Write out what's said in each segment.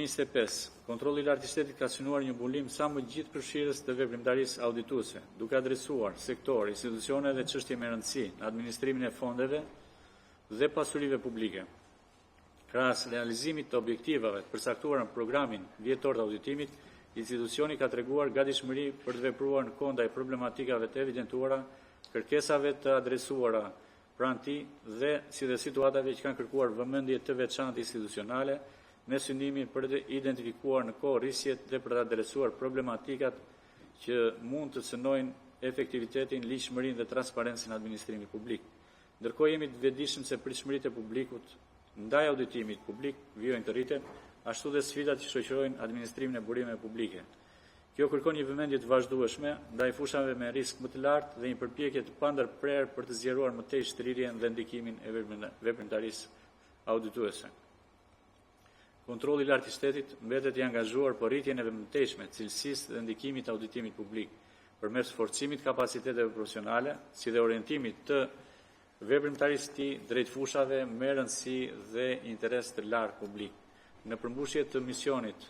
25. Kontrolli i lartë i shtetit ka synuar një mbulim sa më gjithëpërfshirës të veprimtarisë audituese, duke adresuar sektor, institucione dhe çështje me rëndësi në administrimin e fondeve dhe pasurive publike. Krahas realizimit të objektivave të përcaktuara në programin vjetor të auditimit, institucioni ka treguar gatishmëri për të vepruar në kohë ndaj problematikave të evidentuara, kërkesave të adresuara pranë tij dhe si dhe situatave që kanë kërkuar vëmendje të veçantë institucionale në synimin për të identifikuar në kohë rrisjet dhe për të adresuar problematikat që mund të cënojnë efektivitetin, ligjshmërinë dhe transparencën e administrimit publik. Ndërkohë jemi të vetëdijshëm se pritshmëritë e publikut ndaj auditimit publik vijojnë të rriten, ashtu dhe sfidat që shoqërojnë administrimin e burimeve publike. Kjo kërkon një vëmendje të vazhdueshme ndaj fushave me risk më të lartë dhe një përpjekje të pandërprerë për të zgjeruar më tej shtrirjen dhe ndikimin e veprimtarisë audituese. Kontrolli i lartë i shtetit mbetet i angazhuar për rritjen e mëtejshme të cilësisë dhe ndikimit të auditimit publik, përmes forcimit kapaciteteve profesionale, si dhe orientimit të veprimtarisë të tij drejt fushave me rëndësi dhe interes të lartë publik. Në përmbushje të misionit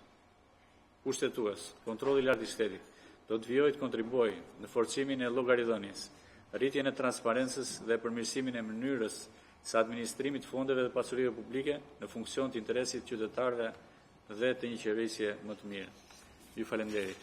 kushtetues, kontrolli i lartë i shtetit do të vijojë të kontribuojë në forcimin e llogaridhënies, rritjen e transparencës dhe përmirësimin e mënyrës së administrimit të fondeve dhe pasurive publike në funksion të interesit të qytetarëve dhe të një qeverisje më të mirë. Ju falenderoj.